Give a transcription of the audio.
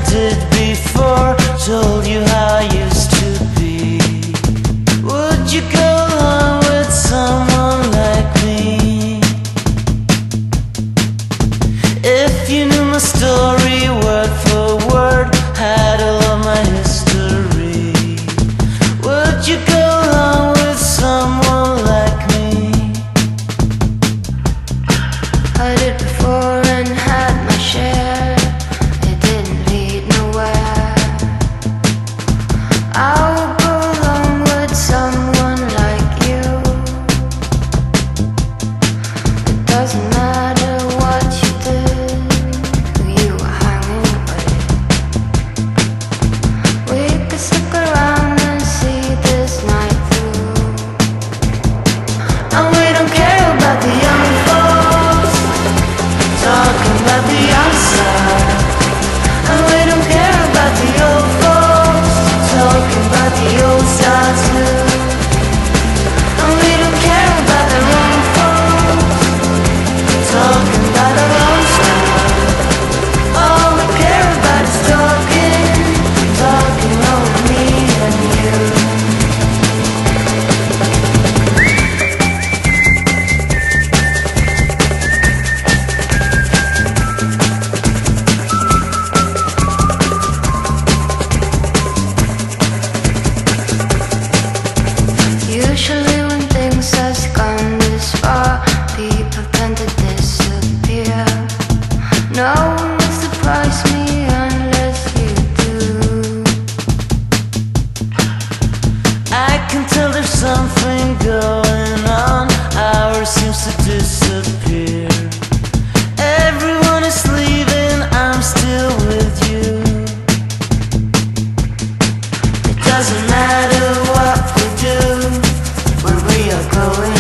did before, told you how I used to be. Would you go along with someone like me? If you knew my story word for word, had all of my history, would you go along with someone like me? I did before and had my share. It didn't lead nowhere. I would go along with someone like you. It doesn't matter what you did, who you were hanging with. We could stick around and see this night through. And we don't care about the young folks talking about the outside. And we don't care about the old folks talking about the old style too. And we don't care about the wrong folks talking about our own style. All we care about is talking over me and you. Usually when things has gone this far, people tend to disappear. No one will surprise me unless you do. I can tell there's something going on. Ours seems to disappear. Everyone is leaving, I'm still with you. It doesn't matter what we do, where we are going.